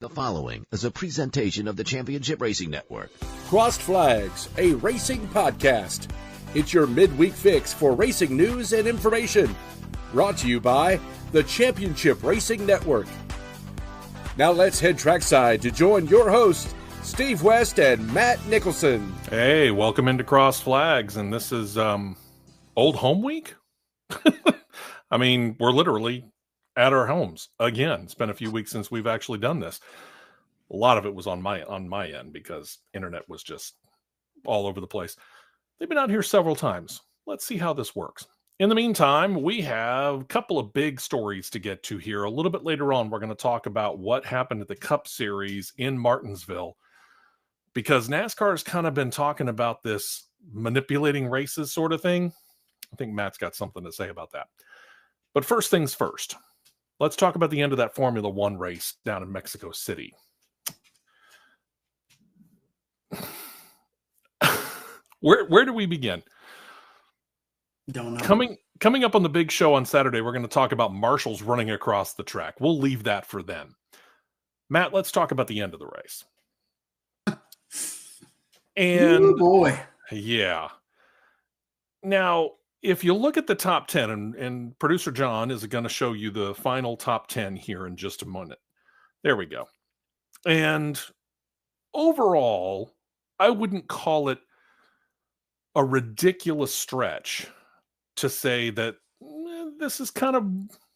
The following is a presentation of the Championship Racing Network. Crossed Flags, a racing podcast. It's your midweek fix for racing news and information. Brought to you by the Championship Racing Network. Now let's head trackside to join your hosts, Steve West and Matt Nicholson. Hey, welcome into Crossed Flags, and this is Old Home Week? I mean, we're literally at our homes again. It's been a few weeks since we've actually done this. A lot of it was on my end because internet was just all over the place. They've been out here several times. Let's see how this works. In the meantime, we have a couple of big stories to get to here. A little bit later on, we're going to talk about what happened at the Cup Series in Martinsville, because NASCAR has kind of been talking about this manipulating races sort of thing. I think Matt's got something to say about that. But first things first, let's talk about the end of that Formula One race down in Mexico City. Where do we begin? Don't know. Coming up on the big show on Saturday, we're going to talk about marshals running across the track. We'll leave that for then. Matt, let's talk about the end of the race. And ooh, boy. Yeah. Now, if you look at the top 10, and producer John is going to show you the final top 10 here in just a minute. There we go. And overall, I wouldn't call it a ridiculous stretch to say that this is kind of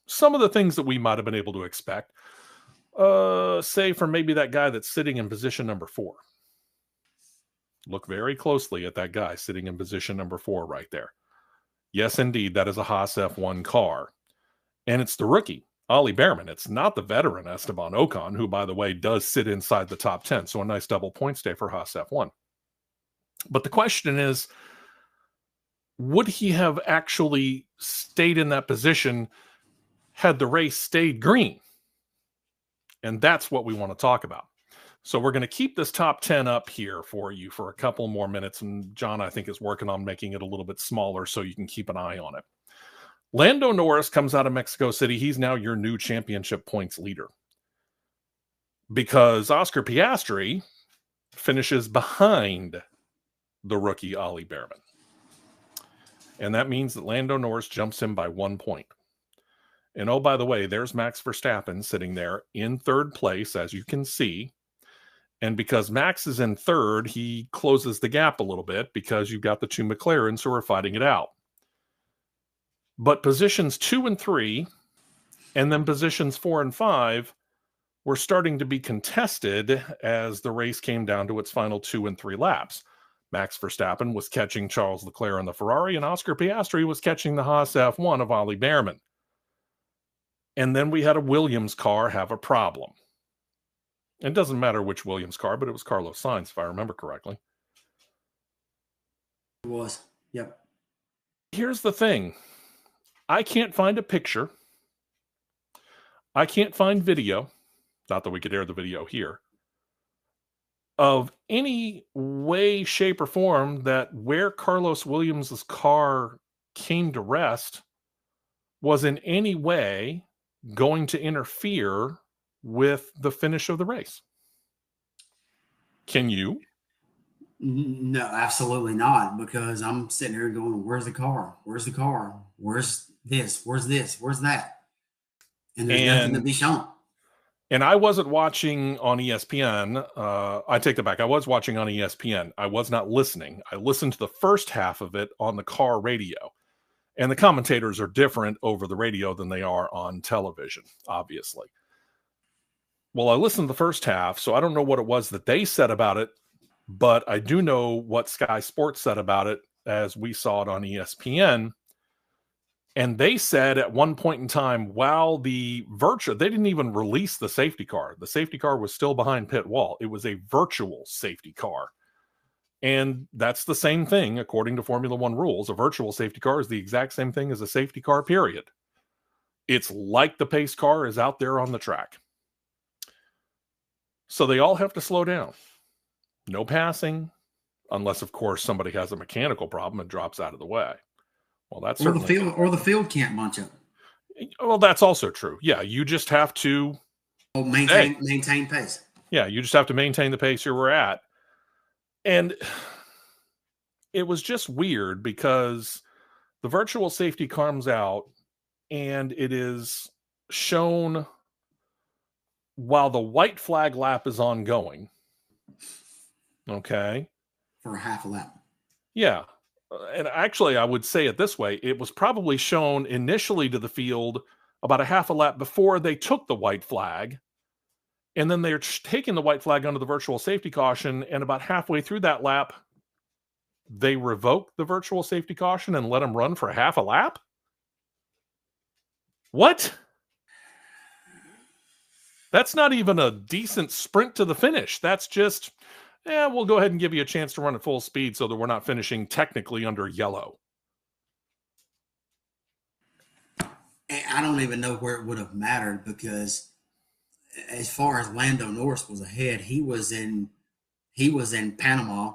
some of the things that we might have been able to expect. Say for maybe that guy that's sitting in position number 4. Look very closely at that guy sitting in position number 4 right there. Yes, indeed, that is a Haas F1 car. And it's the rookie, Ollie Behrman. It's not the veteran Esteban Ocon, who, by the way, does sit inside the top 10. So a nice double points day for Haas F1. But the question is, would he have actually stayed in that position had the race stayed green? And that's what we want to talk about. So we're going to keep this top 10 up here for you for a couple more minutes. And John, I think, is working on making it a little bit smaller so you can keep an eye on it. Lando Norris comes out of Mexico City. He's now your new championship points leader, because Oscar Piastri finishes behind the rookie Ollie Behrman. And that means that Lando Norris jumps him by 1 point. And oh, by the way, there's Max Verstappen sitting there in third place, as you can see. And because Max is in third, he closes the gap a little bit because you've got the two McLarens who are fighting it out. But positions 2 and 3, and then positions 4 and 5 were starting to be contested as the race came down to its final 2 and 3 laps. Max Verstappen was catching Charles Leclerc in the Ferrari, and Oscar Piastri was catching the Haas F1 of Ollie Behrman. And then we had a Williams car have a problem. It doesn't matter which Williams car, but it was Carlos Sainz, if I remember correctly. It was. Yep. Here's the thing. I can't find a picture. I can't find video. Not that we could air the video here. Of any way, shape, or form that where Carlos Williams' car came to rest was in any way going to interfere with the finish of the race. Can you? No, absolutely not, because I'm sitting here going, where's the car? Where's the car? Where's this? Where's this? Where's that? And there's nothing to be shown. And I wasn't watching on ESPN. I take that back. I was watching on ESPN. I was not listening. I listened to the first half of it on the car radio. And the commentators are different over the radio than they are on television, obviously. Well, I listened to the first half, so I don't know what it was that they said about it, but I do know what Sky Sports said about it as we saw it on ESPN. And they said at one point in time, while they didn't even release the safety car. The safety car was still behind pit wall. It was a virtual safety car. And that's the same thing, according to Formula One rules. A virtual safety car is the exact same thing as a safety car, period. It's like the pace car is out there on the track. So they all have to slow down. No passing, unless, of course, somebody has a mechanical problem and drops out of the way. Well, that's or the field can't bunch up. Well, that's also true. Yeah, you just have to Maintain pace. Yeah, you just have to maintain the pace you were at. And it was just weird because the virtual safety comes out and it is shown while the white flag lap is ongoing. Okay. For a half a lap. Yeah. And actually, I would say it this way. It was probably shown initially to the field about a half a lap before they took the white flag. And then they're taking the white flag under the virtual safety caution. And about halfway through that lap, they revoke the virtual safety caution and let them run for half a lap? What? That's not even a decent sprint to the finish. That's just, we'll go ahead and give you a chance to run at full speed so that we're not finishing technically under yellow. I don't even know where it would have mattered because as far as Lando Norris was ahead, he was in Panama,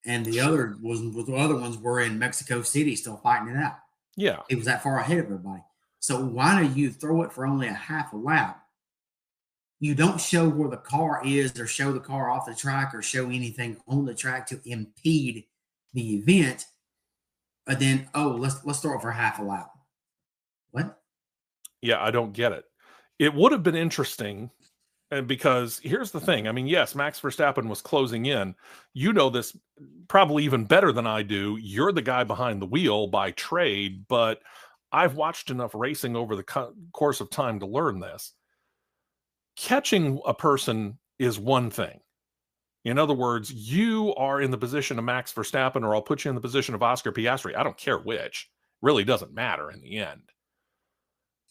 and the other ones were in Mexico City still fighting it out. Yeah. He was that far ahead of everybody. So why do you throw it for only a half a lap? You don't show where the car is or show the car off the track or show anything on the track to impede the event. But then, let's throw it for half a lap. What? Yeah, I don't get it. It would have been interesting because here's the thing. I mean, yes, Max Verstappen was closing in. You know this probably even better than I do. You're the guy behind the wheel by trade, but I've watched enough racing over the course of time to learn this. Catching a person is one thing. In other words, you are in the position of Max Verstappen, or I'll put you in the position of Oscar Piastri. I don't care which. Really doesn't matter in the end.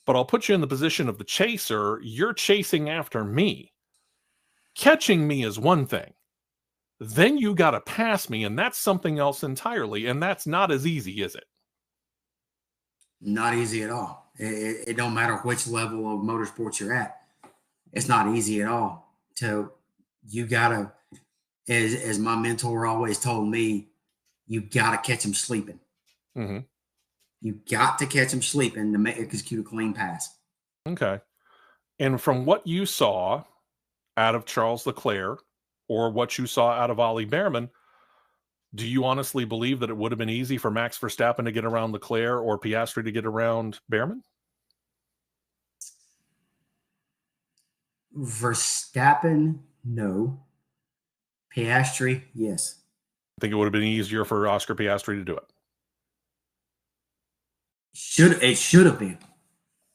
But I'll put you in the position of the chaser. You're chasing after me. Catching me is one thing. Then you got to pass me, and that's something else entirely. And that's not as easy, is it? Not easy at all. It don't matter which level of motorsports you're at. It's not easy at all. So you gotta, as my mentor always told me, you gotta catch them sleeping. Mm-hmm. You got to catch them sleeping to execute a clean pass. Okay. And from what you saw out of Charles Leclerc or what you saw out of Ollie Behrman, do you honestly believe that it would have been easy for Max Verstappen to get around Leclerc or Piastri to get around Behrman? Verstappen, no. Piastri, yes. I think it would have been easier for Oscar Piastri to do it. It should have been.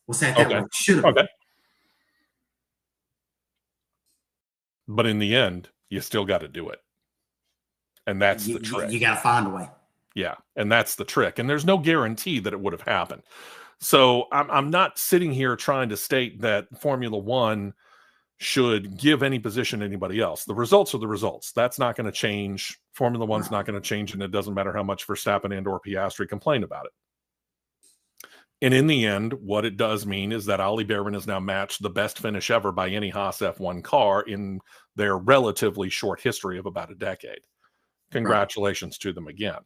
We'll say it that way. Should have been. But in the end, you still got to do it. And that's the trick. You got to find a way. Yeah, and that's the trick. And there's no guarantee that it would have happened. So I'm not sitting here trying to state that Formula One should give any position to anybody else. The results are the results. That's not going to change. Formula One's not going to change, and it doesn't matter how much Verstappen and or Piastri complain about it. And in the end, what it does mean is that Ollie Behrman has now matched the best finish ever by any Haas F1 car in their relatively short history of about a decade. Congratulations to them again.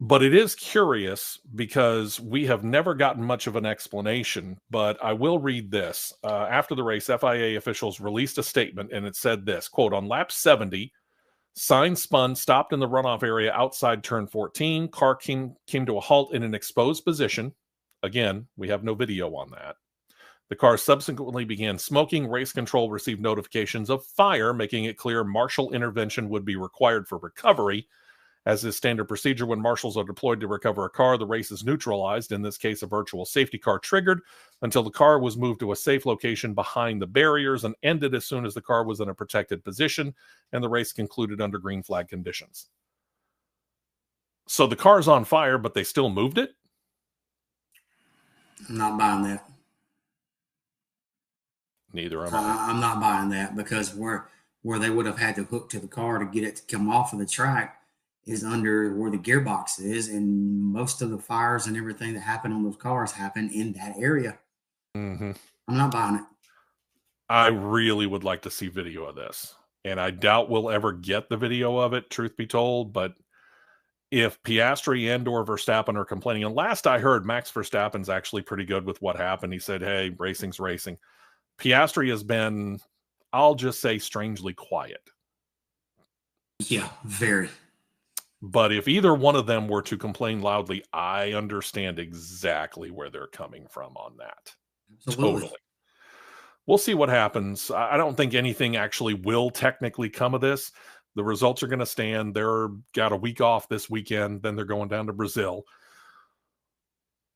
But it is curious because we have never gotten much of an explanation, but I will read this. After the race, FIA officials released a statement, and it said this, quote, on lap 70, Sainz spun, stopped in the runoff area outside turn 14. Car came to a halt in an exposed position. Again, we have no video on that. The car subsequently began smoking. Race control received notifications of fire, making it clear marshal intervention would be required for recovery. As is standard procedure, when marshals are deployed to recover a car, the race is neutralized. In this case, a virtual safety car triggered until the car was moved to a safe location behind the barriers and ended as soon as the car was in a protected position, and the race concluded under green flag conditions. So the car's on fire, but they still moved it? I'm not buying that. Neither am I. I'm not buying that because where they would have had to hook to the car to get it to come off of the track is under where the gearbox is, and most of the fires and everything that happen on those cars happen in that area. Mm-hmm. I'm not buying it. I really would like to see video of this, and I doubt we'll ever get the video of it, truth be told, but if Piastri and or Verstappen are complaining, and last I heard, Max Verstappen's actually pretty good with what happened. He said, hey, racing's racing. Piastri has been, I'll just say, strangely quiet. Yeah, very. But if either one of them were to complain loudly, I understand exactly where they're coming from on that. Absolutely. Totally. We'll see what happens. I don't think anything actually will technically come of this. The results are going to stand. They're got a week off this weekend. Then they're going down to Brazil.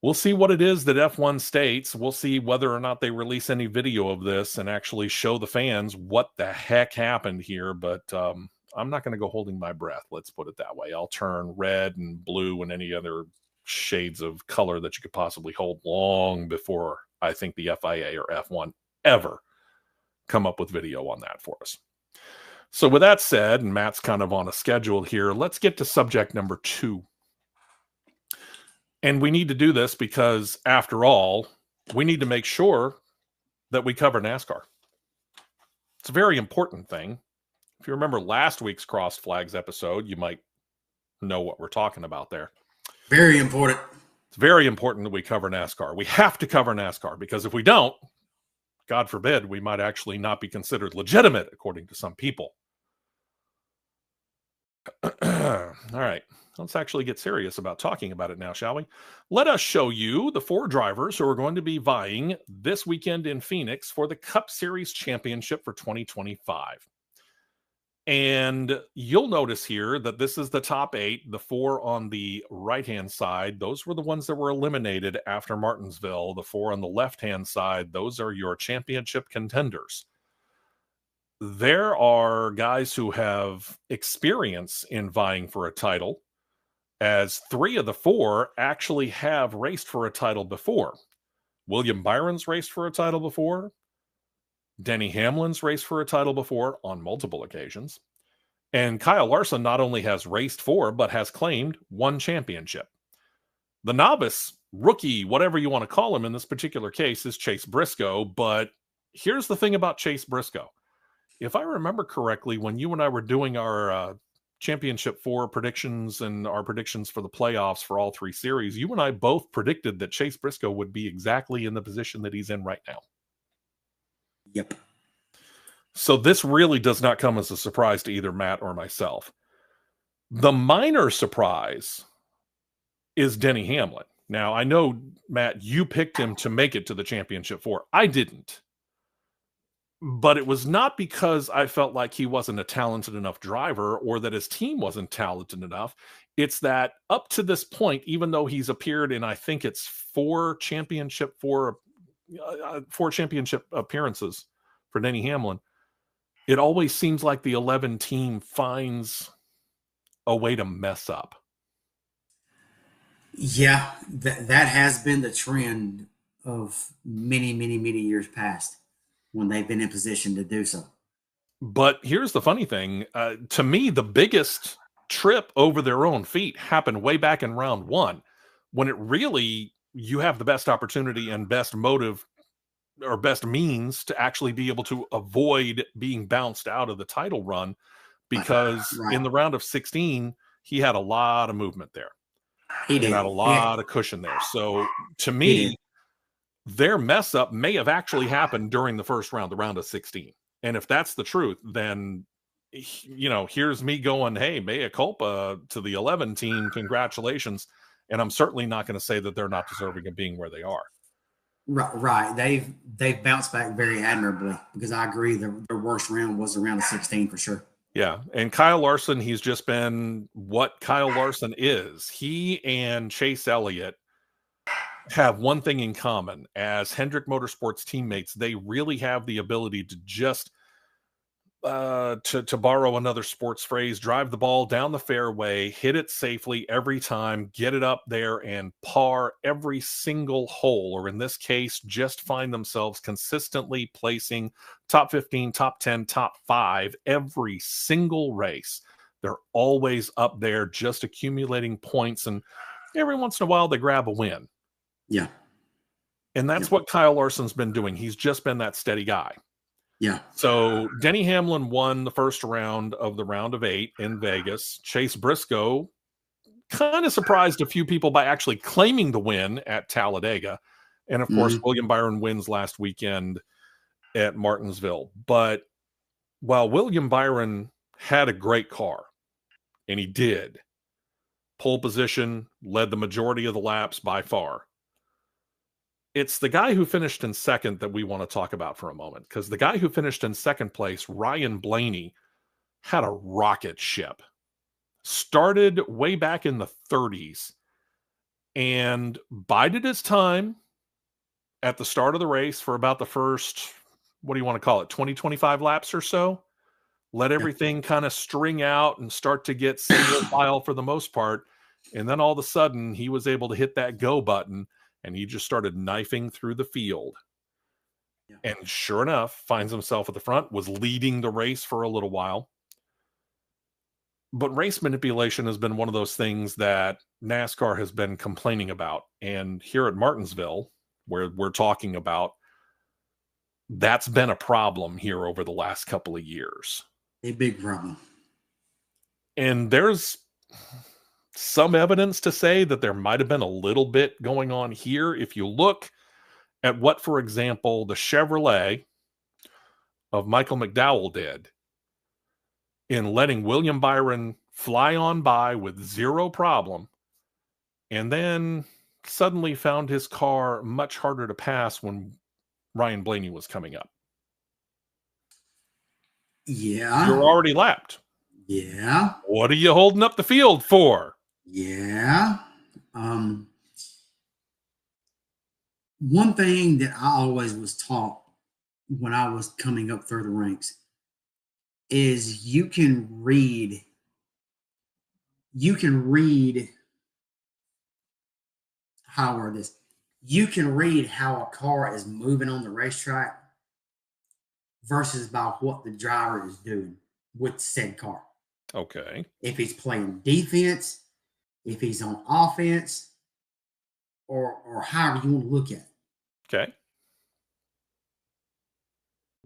We'll see what it is that F1 states. We'll see whether or not they release any video of this and actually show the fans what the heck happened here. But I'm not going to go holding my breath. Let's put it that way. I'll turn red and blue and any other shades of color that you could possibly hold long before I think the FIA or F1 ever come up with video on that for us. So with that said, and Matt's kind of on a schedule here, let's get to subject number 2. And we need to do this because, after all, we need to make sure that we cover NASCAR. It's a very important thing. If you remember last week's Crossed Flags episode, you might know what we're talking about there. Very important. It's very important that we cover NASCAR. We have to cover NASCAR because if we don't, God forbid, we might actually not be considered legitimate, according to some people. All right. Let's actually get serious about talking about it now, shall we? Let us show you the 4 drivers who are going to be vying this weekend in Phoenix for the Cup Series Championship for 2025. And you'll notice here that this is the top 8, the 4 on the right-hand side. Those were the ones that were eliminated after Martinsville. The 4 on the left-hand side, those are your championship contenders. There are guys who have experience in vying for a title, as 3 of the 4 actually have raced for a title before. William Byron's raced for a title before. Denny Hamlin's raced for a title before on multiple occasions. And Kyle Larson not only has raced for, but has claimed 1 championship. The novice, rookie, whatever you want to call him in this particular case, is Chase Briscoe. But here's the thing about Chase Briscoe. If I remember correctly, when you and I were doing our Championship 4 predictions and our predictions for the playoffs for all 3 series, you and I both predicted that Chase Briscoe would be exactly in the position that he's in right now. Yep. So this really does not come as a surprise to either Matt or myself. The minor surprise is Denny Hamlin. Now, I know, Matt, you picked him to make it to the Championship 4. I didn't. But it was not because I felt like he wasn't a talented enough driver or that his team wasn't talented enough. It's that up to this point, even though he's appeared in, I think it's 4 championship appearances for Denny Hamlin, it always seems like the 11 team finds a way to mess up. Yeah, that has been the trend of many, many, many years past when they've been in position to do so. But here's the funny thing. To me, the biggest trip over their own feet happened way back in round 1, when it really, you have the best opportunity and best motive or best means to actually be able to avoid being bounced out of the title run, because in the round of 16, he had a lot of movement there. He had a lot of cushion there. So to me, their mess up may have actually happened during the first round, the round of 16. And if that's the truth, then, you know, here's me going, hey, mea culpa to the 11 team. Congratulations. And I'm certainly not going to say that they're not deserving of being where they are. Right. They've bounced back very admirably, because I agree their worst round was the round of 16 for sure. Yeah. And Kyle Larson, he's just been what Kyle Larson is. He and Chase Elliott have one thing in common. As Hendrick Motorsports teammates, they really have the ability to just, to borrow another sports phrase, drive the ball down the fairway, hit it safely every time, get it up there and par every single hole, or in this case, just find themselves consistently placing top 15, top 10, top 5 every single race. They're always up there just accumulating points, and every once in a while they grab a win. Yeah. And that's what Kyle Larson's been doing. He's just been that steady guy. Yeah. So Denny Hamlin won the first round of the round of 8 in Vegas. Chase Briscoe kind of surprised a few people by actually claiming the win at Talladega. And of course, William Byron wins last weekend at Martinsville. But while William Byron had a great car, and he did, pole position, led the majority of the laps by far, it's the guy who finished in second that we want to talk about for a moment, because the guy who finished in second place, Ryan Blaney, had a rocket ship. Started way back in the 30s and bided his time at the start of the race for about the first, what do you want to call it, 20, 25 laps or so. Let everything kind of string out and start to get single file for the most part. And then all of a sudden, he was able to hit that go button, and he just started knifing through the field. Yeah. And sure enough, finds himself at the front, was leading the race for a little while. But race manipulation has been one of those things that NASCAR has been complaining about. And here at Martinsville, where we're talking about, that's been a problem here over the last couple of years. A big problem. And there's some evidence to say that there might have been a little bit going on here. If you look at what, for example, the Chevrolet of Michael McDowell did in letting William Byron fly on by with zero problem, and then suddenly found his car much harder to pass when Ryan Blaney was coming up. Yeah. You're already lapped. Yeah. What are you holding up the field for? Yeah. One thing that I always was taught when I was coming up through the ranks is you can read how are this? You can read how a car is moving on the racetrack versus by what the driver is doing with said car. Okay. If he's playing defense, if he's on offense, or however you want to look at it. Okay.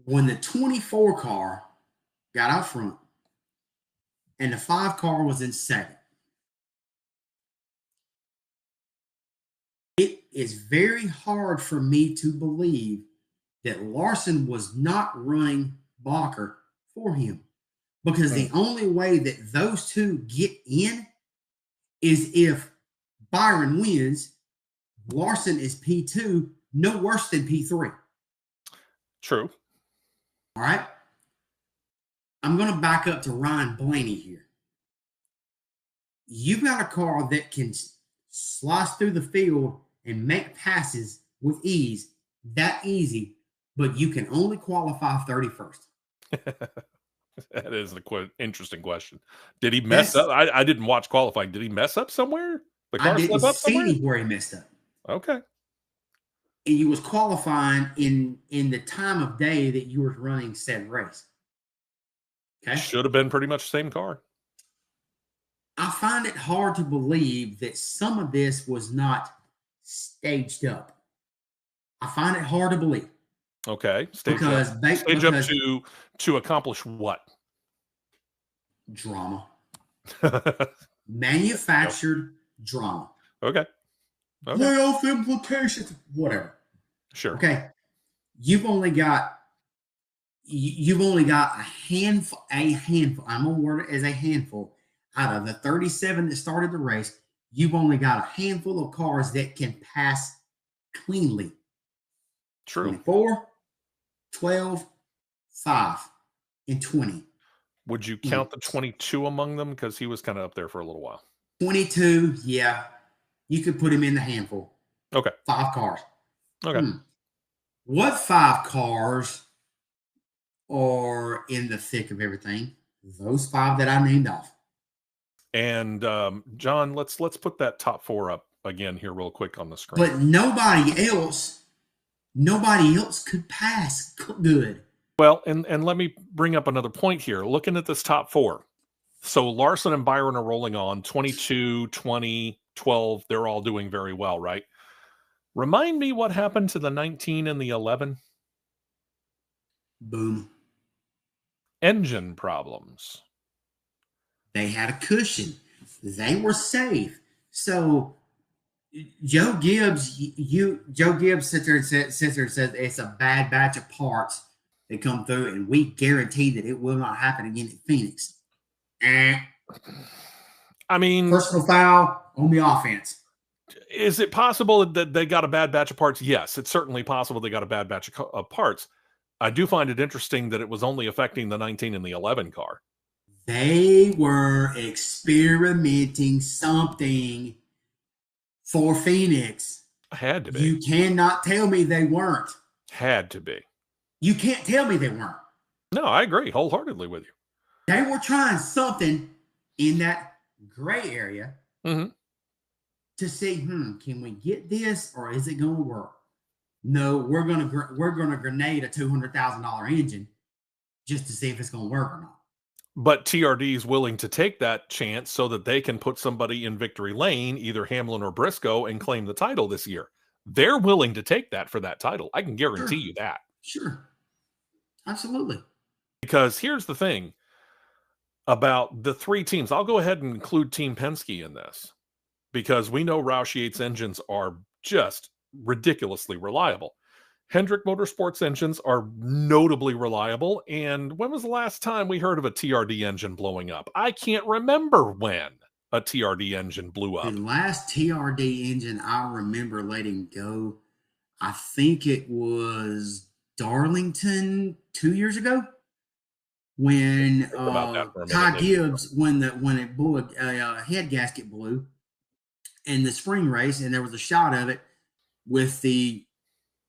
When the 24 car got out front and the 5 car was in second, it is very hard for me to believe that Larson was not running blocker for him, because the only way that those two get in is if Byron wins. Larson is P2, no worse than P3. True. All right. I'm going to back up to Ryan Blaney here. You've got a car that can slice through the field and make passes with ease, that easy, but you can only qualify 31st. That is an interesting question. Did he mess up? I didn't watch qualifying. Did he mess up somewhere? The car slip up somewhere? I didn't see where he messed up. Okay. And you was qualifying in the time of day that you were running said race. Okay. Should have been pretty much the same car. I find it hard to believe that some of this was not staged up. I find it hard to believe. Okay. Stage up to accomplish what? Drama. Manufactured drama. Okay. Playoff implications. Whatever. Sure. Okay. You've only got a handful. I'm gonna word it as a handful. Out of the 37 that started the race, you've only got a handful of cars that can pass cleanly. True. 24, 12, 5, and 20. Would you count the 22 among them? Because he was kind of up there for a little while. 22, yeah. You could put him in the handful. Okay. 5 cars. Okay. What 5 cars are in the thick of everything? Those 5 that I named off. And John, let's put that top 4 up again here real quick on the screen. But nobody else could pass good. Well, and let me bring up another point here. Looking at this top 4. So Larson and Byron are rolling on 22, 20, 12. They're all doing very well, right? Remind me what happened to the 19 and the 11? Boom. Engine problems. They had a cushion. They were safe. So Joe Gibbs sits there and says it's a bad batch of parts They come through, and we guarantee that it will not happen again at Phoenix. I mean, personal foul on the offense. Is it possible that they got a bad batch of parts? Yes, it's certainly possible they got a bad batch of parts. I do find it interesting that it was only affecting the 19 and the 11 car. They were experimenting something for Phoenix. Had to be. You cannot tell me they weren't. Had to be. You can't tell me they weren't. No, I agree wholeheartedly with you. They were trying something in that gray area to see, can we get this or is it going to work? No, we're gonna grenade a $200,000 engine just to see if it's going to work or not. But TRD is willing to take that chance so that they can put somebody in victory lane, either Hamlin or Briscoe, and claim the title this year. They're willing to take that for that title. I can guarantee you that. Sure. Absolutely. Because here's the thing about the three teams. I'll go ahead and include Team Penske in this because we know Roush Yates engines are just ridiculously reliable. Hendrick Motorsports engines are notably reliable. And when was the last time we heard of a TRD engine blowing up? I can't remember when a TRD engine blew up. The last TRD engine I remember letting go, I think it was Darlington 2 years ago when Ty Gibbs, when it blew a head gasket blew in the spring race, and there was a shot of it with the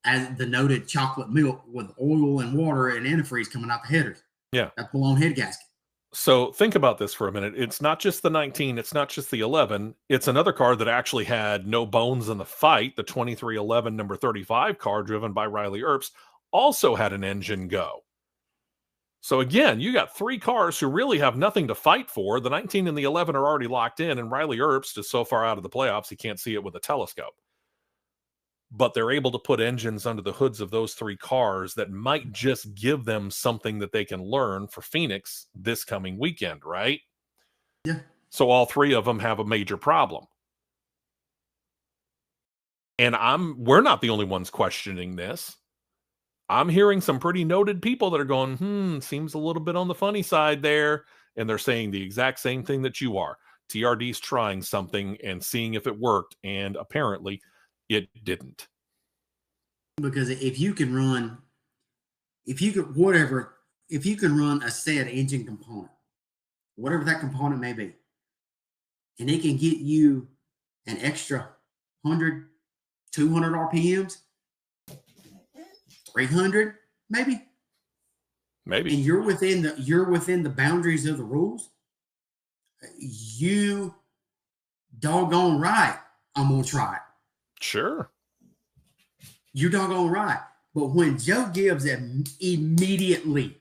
noted chocolate milk with oil and water and antifreeze coming out the headers. Yeah. That blown head gasket. So think about this for a minute. It's not just the 19. It's not just the 11. It's another car that actually had no bones in the fight. The 2311 number 35 car driven by Riley Earps also had an engine go. So again, you got three cars who really have nothing to fight for. The 19 and the 11 are already locked in, and Riley Earps is so far out of the playoffs he can't see it with a telescope. But they're able to put engines under the hoods of those three cars that might just give them something that they can learn for Phoenix this coming weekend, right? Yeah. So all three of them have a major problem. And we're not the only ones questioning this. I'm hearing some pretty noted people that are going, seems a little bit on the funny side there. And they're saying the exact same thing that you are. TRD's trying something and seeing if it worked. And apparently it didn't. Because if you can run a said engine component, whatever that component may be, and it can get you an extra 100, 200 RPMs, 300, maybe, and you're within the boundaries of the rules, you doggone right, I'm gonna try it. Sure. You're doggone right. But when Joe Gibbs immediately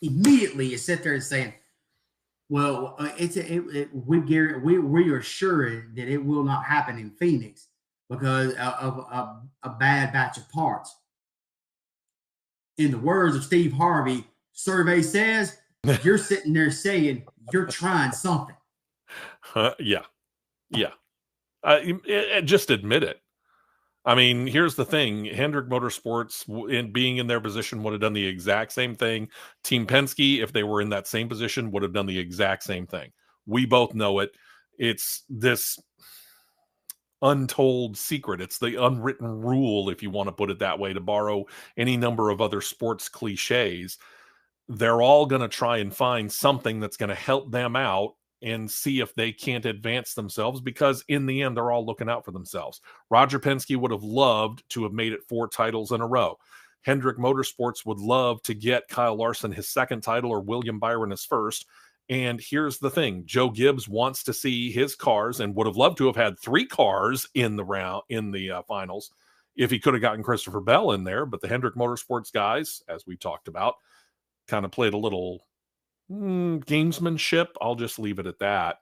is sitting there and saying, well, we are sure that it will not happen in Phoenix because of a bad batch of parts. In the words of Steve Harvey, survey says, you're sitting there saying you're trying something. Yeah. Just admit it. I mean, here's the thing. Hendrick Motorsports, being in their position, would have done the exact same thing. Team Penske, if they were in that same position, would have done the exact same thing. We both know it. It's this untold secret. It's the unwritten rule, if you want to put it that way, to borrow any number of other sports cliches. They're all going to try and find something that's going to help them out and see if they can't advance themselves, because in the end, they're all looking out for themselves. Roger Penske would have loved to have made it 4 titles in a row. Hendrick Motorsports would love to get Kyle Larson his second title or William Byron his first. And here's the thing. Joe Gibbs wants to see his cars and would have loved to have had 3 cars in the finals if he could have gotten Christopher Bell in there. But the Hendrick Motorsports guys, as we talked about, kind of played a little gamesmanship. I'll just leave it at that.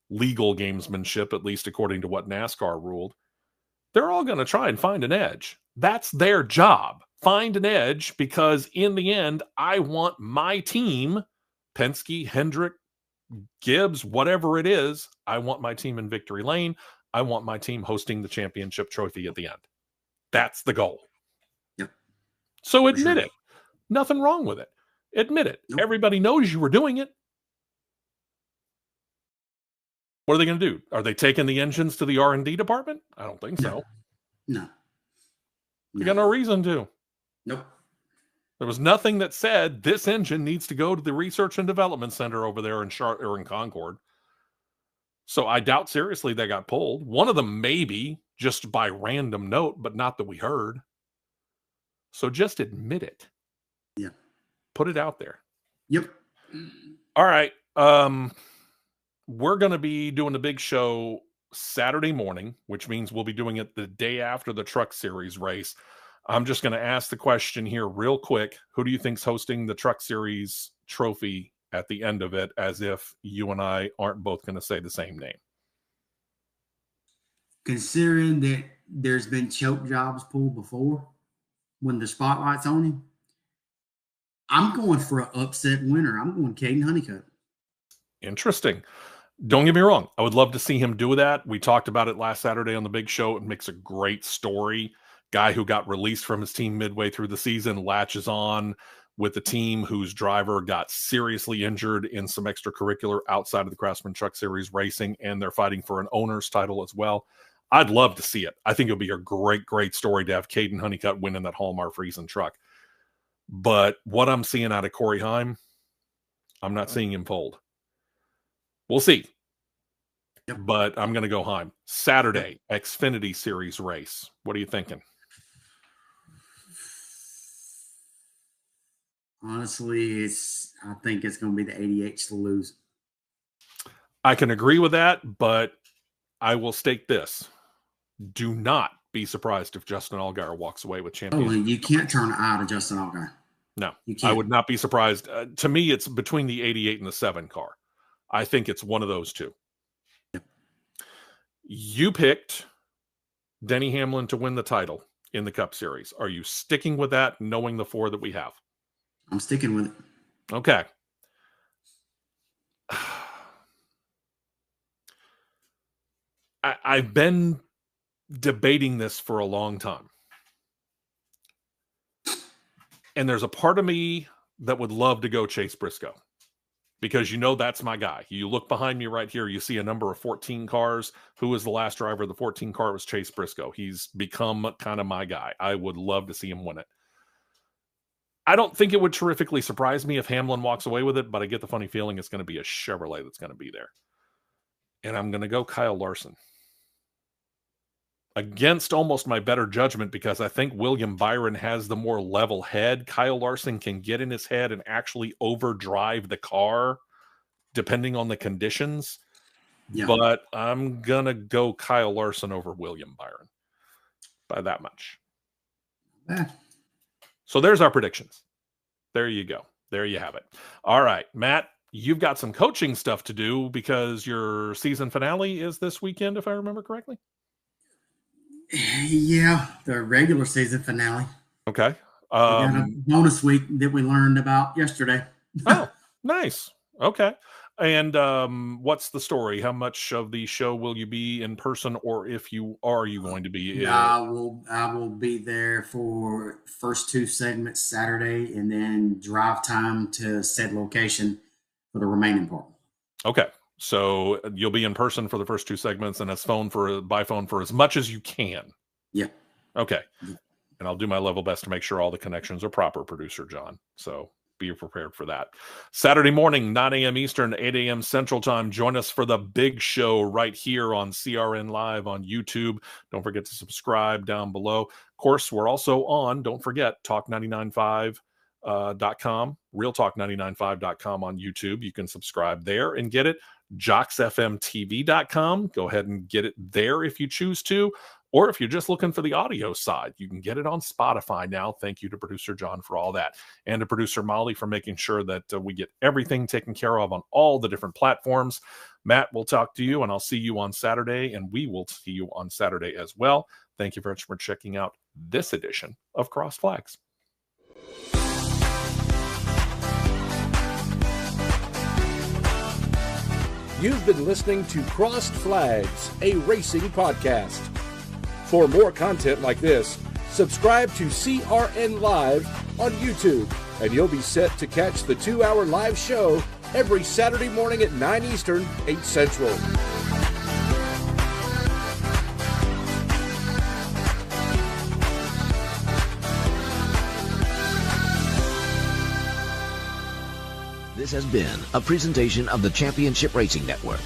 Legal gamesmanship, at least according to what NASCAR ruled. They're all going to try and find an edge. That's their job. Find an edge, because in the end, I want my team, Penske, Hendrick, Gibbs, whatever it is, I want my team in victory lane. I want my team hosting the championship trophy at the end. That's the goal. Yep. So admit it. Nothing wrong with it. Admit it. Nope. Everybody knows you were doing it. What are they going to do? Are they taking the engines to the R&D department? I don't think so. No. You got no reason to. Nope. There was nothing that said this engine needs to go to the research and development center over there in in Concord. So I doubt seriously they got pulled. One of them maybe just by random note, but not that we heard. So just admit it. Yeah. Put it out there. Yep. All right. We're going to be doing the big show Saturday morning, which means we'll be doing it the day after the Truck Series race. I'm just going to ask the question here real quick. Who do you think's hosting the Truck Series trophy at the end of it, as if you and I aren't both going to say the same name? Considering that there's been choke jobs pulled before when the spotlight's on him, I'm going for an upset winner. I'm going Caden Honeycutt. Interesting. Don't get me wrong. I would love to see him do that. We talked about it last Saturday on the big show. It makes a great story. Guy who got released from his team midway through the season latches on with the team whose driver got seriously injured in some extracurricular outside of the Craftsman Truck Series racing, and they're fighting for an owner's title as well. I'd love to see it. I think it would be a great, great story to have Caden Honeycutt winning that Hallmark Friesen truck. But what I'm seeing out of Corey Heim, I'm not seeing him fold. We'll see. Yep. But I'm going to go Heim. Saturday, Xfinity Series race. What are you thinking? Honestly, I think it's going to be the 88s to lose. I can agree with that, but I will state this. Do not be surprised if Justin Allgaier walks away with championship. Oh, you can't turn an eye to Justin Allgaier. No, you can't. I would not be surprised. To me, it's between the 88 and the 7 car. I think it's one of those two. Yep. You picked Denny Hamlin to win the title in the Cup Series. Are you sticking with that, knowing the 4 that we have? I'm sticking with it. Okay. I've been debating this for a long time. And there's a part of me that would love to go Chase Briscoe, because that's my guy. You look behind me right here, you see a number of 14 cars. Who was the last driver of the 14 car? It was Chase Briscoe. He's become kind of my guy. I would love to see him win it. I don't think it would terrifically surprise me if Hamlin walks away with it, but I get the funny feeling it's going to be a Chevrolet that's going to be there. And I'm going to go Kyle Larson. Against almost my better judgment, because I think William Byron has the more level head. Kyle Larson can get in his head and actually overdrive the car depending on the conditions. Yeah. But I'm going to go Kyle Larson over William Byron by that much. So there's our predictions. There you go. There you have it. All right, Matt, you've got some coaching stuff to do because your season finale is this weekend, if I remember correctly. Yeah, the regular season finale. Okay. We got a bonus week that we learned about yesterday. Oh, nice. Okay. And what's the story? How much of the show will you be in person, or if you are you going to be? I will be there for first 2 segments Saturday, and then drive time to said location for the remaining part. Okay. So you'll be in person for the first 2 segments, and that's by phone for as much as you can. Yeah. Okay. And I'll do my level best to make sure all the connections are proper, Producer John. So be prepared for that. Saturday morning, 9 a.m. Eastern, 8 a.m. Central Time. Join us for the big show right here on CRN Live on YouTube. Don't forget to subscribe down below. Of course, we're also on, don't forget, talk995.com, realtalk995.com on YouTube. You can subscribe there and get it. JocksFMTV.com. Go ahead and get it there if you choose to. Or if you're just looking for the audio side, you can get it on Spotify now. Thank you to Producer John for all that. And to Producer Molly for making sure that we get everything taken care of on all the different platforms. Matt, we'll talk to you, and I'll see you on Saturday, and we will see you on Saturday as well. Thank you very much for checking out this edition of Cross Flags. You've been listening to Crossed Flags, a racing podcast. For more content like this, subscribe to CRN Live on YouTube and you'll be set to catch the 2-hour live show every Saturday morning at 9 Eastern, 8 Central. This has been a presentation of the Championship Racing Network.